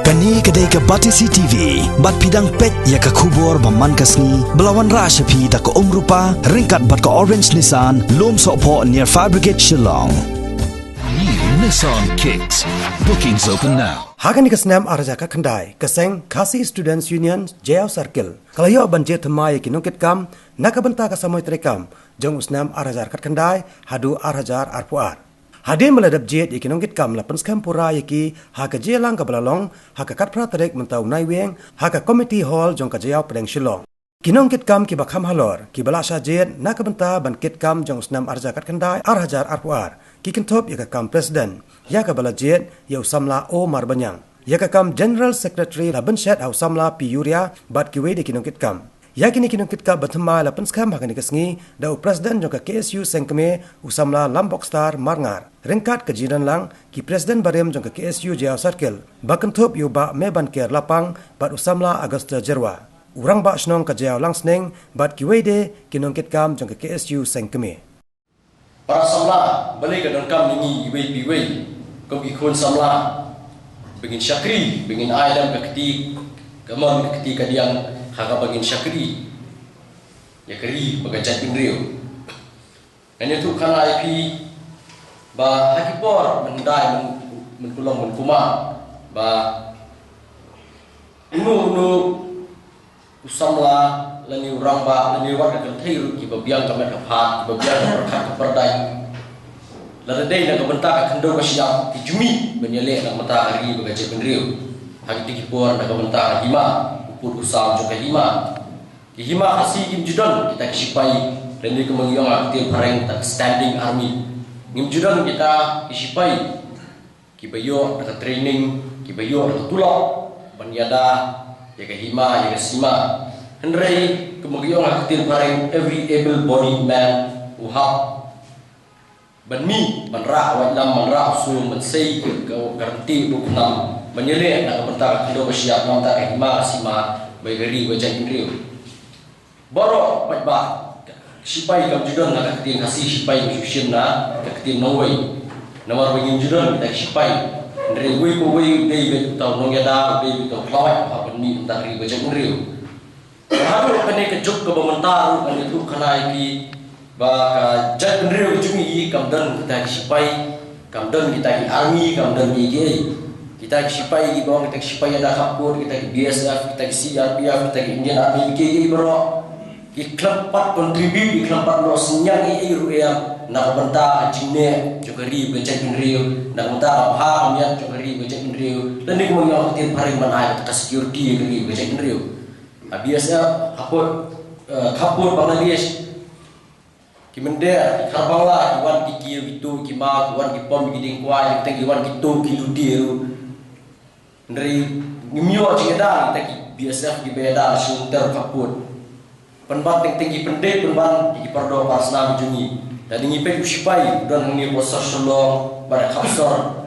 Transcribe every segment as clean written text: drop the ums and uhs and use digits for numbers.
Kani kedai ke Batisi TV, bat pidang pet ya ke kubur baman kasni, belawan rashapi da ke rupa, ringkat bat ke orange Nissan, lom sokpo near Fire Brigade Shillong. New Nissan Kicks. Bookings open now. Hagan ke senam arjaka kendai, keseng Kasi Students Union JL Circle. Kalau yo banjir temai kinungkit kam, nak benta ke samoi terekam, jong usnam arjar kat kendai, hadu arjar arpuar. Hadin meladap jet ikinungkit kam lapan skam pura yaki haka jelang ke belalong, haka kat praterek mentau naiweng, haka committee hall jong ke jayau pedang Shillong. Kinungkit kam ki bakham halor, ki balasha jet nak benta bankit kam jong usnam arjar kat kendai arjar arpuar. Ki kentop ya kam presiden, ya ke bala jet ya usamla O Marbanyang. Ya ke kam general secretary laban set usamla P Yuria bat ki we kinungkit kam. Ya kini kinungkit ka bertema lapan skam hakan dikasngi dau presiden jongka KSU Sengkeme usamla Lambok Star Marngar. Ringkat kejiran lang ki presiden barem jongka KSU JL Circle. Bakentop yu ba meban ker lapang bat usamla Agusta Jerwa. Urang ba snong ka JL lang sneng bat ki wede kinungkit kam jongka KSU Sengkeme. Para samla balik ke dalam kam ini iwe kau ikut samla begin syakri begin ayam ke keti kemon ke keti kadiang haka bagin syakri ya keri bagajat pinrio ini tu kana IP ba hakipor mendai menkulong menkuma ba unu usamla lani urang ba lani warga kenthai ki babiang kamet kaphat babiang perkat perdai lada dei nak bentak kendo siap kijumi menyelek nak mata hari bagajat pinrio haki tikipor nak bentak hima usam juga hima kasi kim judan kita kisipai dan ini kemengiang aktif pareng tak standing army ngim judan kita kisipai kibayo nak training kibayo nak tulak banyada ya ke hima ya ke sima hendrai kemengiang aktif pareng every able bodied man uhap banmi manra wadlam manra usul mensei ke garanti 26 menyelek nak bentar kendo bersiap nam tak hima sima bagari wajah indrio borok batba sipai kam judon nak keting kasih sipai musim na keting Norway nomor bagi judon kita sipai ndre we ko we dei tau nongeda dei tau klawat apa ni tak ri wajah indrio haru kene ke juk ke bementar kan itu kana iki ba jat indrio jumi kam dan kita sipai kam dan kita army kam dan IGA kita sipai di bawah kita sipai ada kapur kita BSF kita CRPF kita Indian Army KI bro di klub 4 kontribut di klub 4 no senyang iru yang nak benta jine jokari becak inrio nak benta ha amya jokari becak inrio dan ni mo yang tin paring manai ta security kari becak inrio BSF kapur Bangladesh kimende karbangla iwan kiki itu kima iwan kipom giding kwai kita iwan kitu kiludiru dari ngimyo cingeda kita biasa di beda sunter kaput penbat tinggi pendek penban di perdo pasna jungi dan ngipe usipai dan ngi bosor Shillong pada kapsor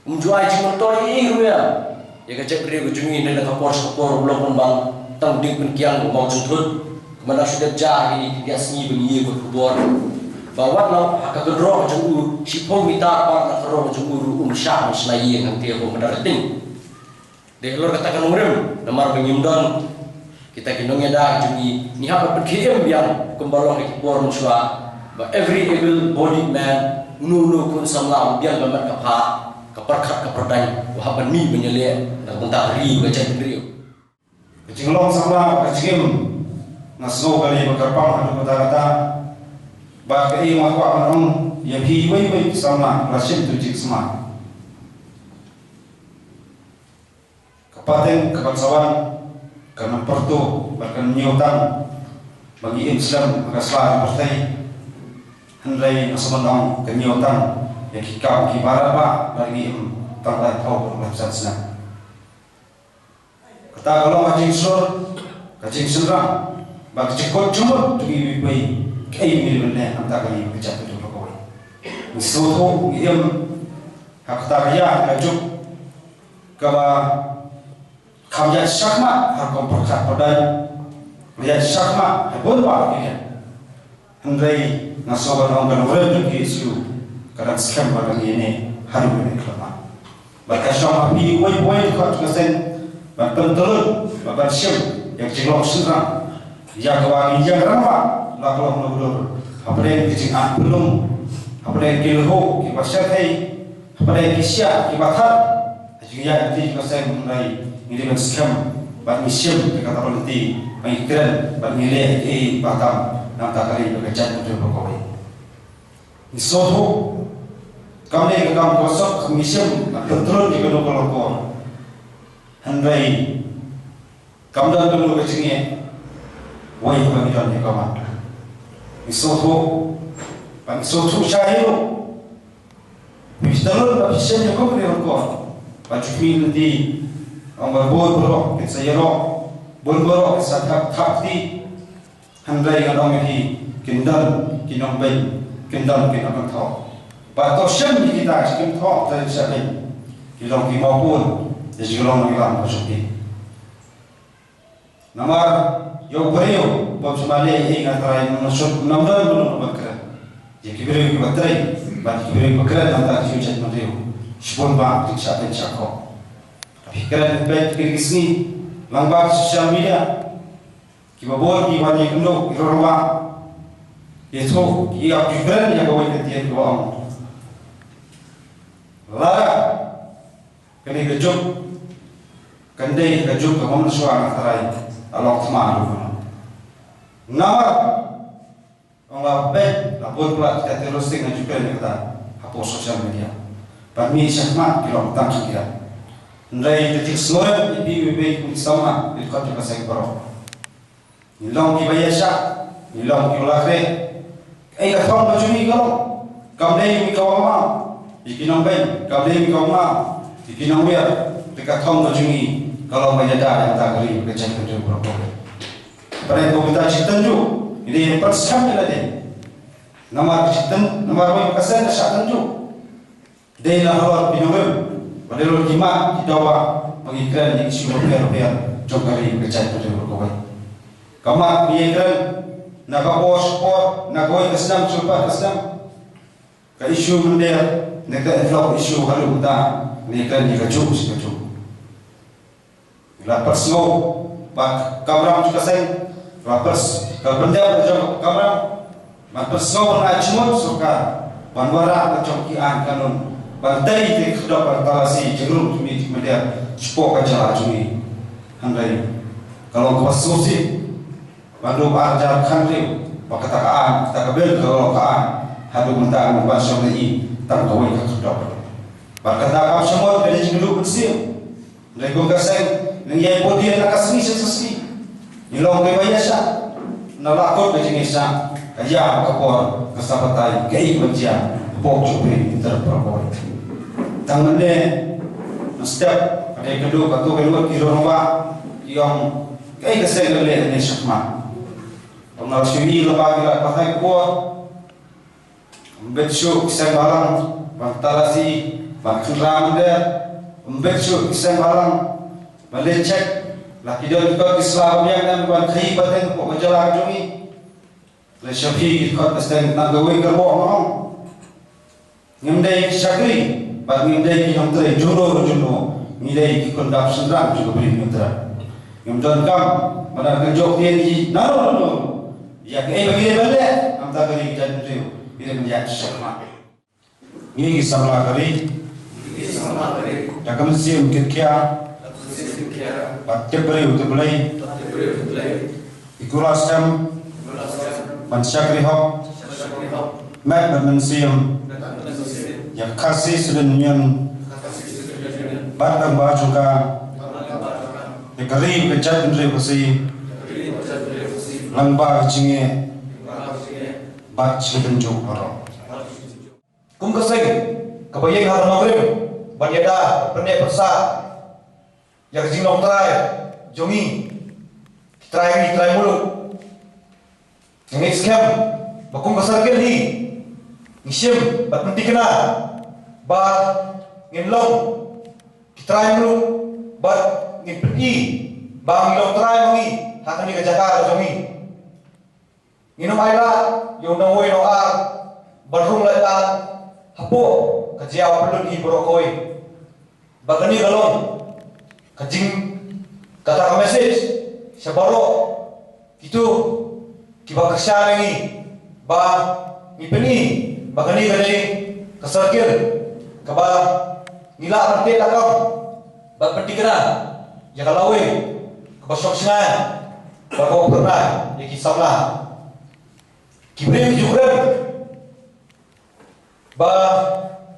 umjuai jimonto iru ya kecek beri jungi dan kapor belum penban tang ding penkiang mau juntut kemana sudah jah ini dia seni beli kubur bawa lo hak kedro jungu sipong mita par kedro jungu umsyah selai yang nanti aku mendating Delor katakan umrim, nomor penyimdan kita kinongnya dah jungi ni apa berkirim yang kembalong di kibor muswa, but every able bodied man nunu kun samlam biang gambar kapha kaperkat kaperdai wahaban mi menyelek dan bentak ri baca sendiri. Jinglong samla kacim naso kali berkarpang hadu kata-kata ba kai ma kwa panong ya hi wei sama rasim tu jik sama Paten kebangsawan karena pertu bahkan nyutang bagi Islam kasar partai hendai nasamandang kenyutang yang kikau kibara pak bagi tanda tahu berlapsan senang kata kalau kacing serang bagi cekot cumut tugi bibai kai milibene anta kali kecap itu berkawai suatu iam hak tarya ajuk kaba Kamjat syakma harkom perkat padai lihat syakma hebonwa ini hendai nasoban orang kan orang juga isu kadang scam barang ini haru ini kelama Berkasih api woi kat kesen berpentelun bersiap yang cilok senang yang kawangi yang ramah lakukan menurut apa yang kecing belum apa yang kilho kibasya kai apa yang kisya kibatar jika nanti kesen mulai ini berskam bermisim kata politi mengikiran bernilai batam nampak kali bekerja untuk berkawin isoto kami akan kosok kemisem terus di kedua kelompok. Handai kami dah dulu kecingnya, wai kami dah ni kawan. Isoto syahiro, misalnya kemisem juga beri orang. Baju pil di, orang berburu, kesayaro, berburu, kesatap tapti. Handai orang ini kendal, kinombai, kendal kinamantau. Bato syam kita sekim thok dari sakin kilong ki maupun jadi kilong ngilang masuki namar yo beriyo bab semale ingat rai masuk namdan belum bakra jadi beriyo ki batrai bat beriyo bakra namda syujet meriyo shpon ba tik sakin chako pikiran pet kirgisni langbar sosial media ki babor ki wani kundo irorwa yeso ki akibran ya gawai ketian doang Lara kini kejuk kandai kejuk kamu suara terai alok semaru nama orang bet lapor pula kita terusik dan juga kita hapus sosial media kami syakmat kilo tang kira ndai detik semua ibu sama ikut juga saya baru nilang kibayasha nilang kiulakre katong bajuni kalau kamdai mikawama ikinong ben kabli mikawama ikinong wer dekat thong bajuni kalau menyadar yang tak kali kecil kecil berapa pada itu kita citan ju ini persiapan lagi nama citan nama roy kesan kesan ju deh lahor bingung pada lor kimat kita wa mengikran yang isu berper jokari kecil kecil berapa kamat mengikran naga bos por nagoi kesan super kesan ke isu mender negara vlog isu halu kita ni kan ni kacau sekacau. Lapar snow bak kamera juga sen lapar kalau benda macam kamera lapar snow nak cuma suka wanwara macam kian kanun bantai di kedua partalasi jeruk cumi media spok aja cumi handai kalau kasusi bandu ajar khandri pakatakaan kita kabel kalau kaan hadu mentang membahas ini tak kawin kedua. Berkata kau semua dari dulu bersih. Mereka kasih nengyai podian nak kasih sesesi. Nilong kebayasa. Nalakot dari nisa. Kaya kapor kesabatai kei berjaya pok cubi terperkoi. Tangan ni setiap ada kedua kedua kiromba yang kei kasih leleh ni syakma. Orang sini lepas kita pakai kuat. Mbetsuk kisah barang Bantalasi Bakun Ramder Mbetsuk kisah barang Melecek Laki dia juga Islam yang dan buat kehibatan Kok majalah jungi Lesyafi ikut Asdan Nagawai Gerbok Maham Ngimdai Syakri Bagi ngimdai Yang terai Jodoh Ngimdai Kikundap Sendrang Juga beri mintra Ngimdai Kam Mana kejok dia ni Nano Yang bagi dia balik Amta kali kita Riu ini menjadi syakmat. Ini sama kali. Jika mesti mungkin kia. Baca beri untuk beli. Ikulah sem. Mansyak rihok. Mat bermensiam. Yang kasih sedemikian. Batang bajuka. Dikari kejat menteri bersih. Langbar cinge. Bat sebenjuk orang. Kum keseng, kebayang hari maghrib, banyada, pendek persa, yang jinong terai, jongi, terai mulu, yang iskem, bakum besar kali, ngisim, bat menti kena, bat nginlong, terai mulu, bat ngipeti, bang nginlong terai jongi, hakan ni kejakar jongi. Minum air yung naway no barung lata hapo kajiaw pelun i borokoi bagani galong kajing kata ka message sabaro itu kiba kesya ngi ba ni peni bagani gade kasarkir kaba nila arte takam ba petikra ya kalawe kaba soksna ba ko pernah yaki samla kibre juga ba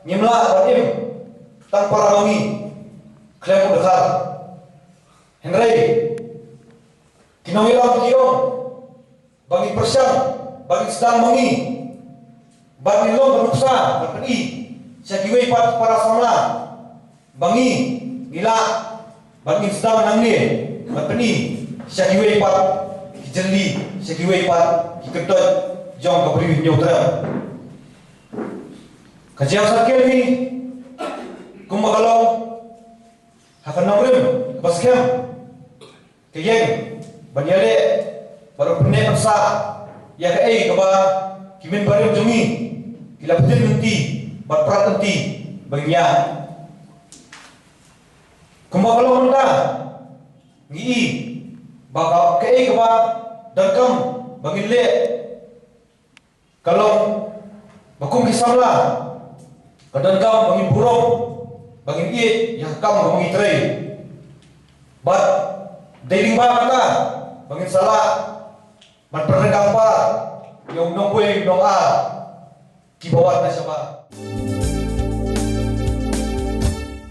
nyimla badim tang para wangi klem udakar Henry kinawira kiyo bagi persyam bagi sedang mangi bagi lo beruksa berpedi syakiwe pat para samla bangi gila bagi sedang nangni berpedi syakiwe pat jeli syakiwe pat kedot jong kabri nyotra kajian sakit ni kumagalau akan nongrim paskem kayeng banyale baru pernah persa ya ke kaba kimin baru jumi kila betul nanti berperat nanti baginya kumagalau menda ngi baka ke kaba dangkam bagile kalau bakum kisamla kadang kau bagi burung, bagi iit yang kamu bagi tray, bat dating ba kata, bagi salah, bat pernah gambar, yang nongkui nong a, kibawat na siapa.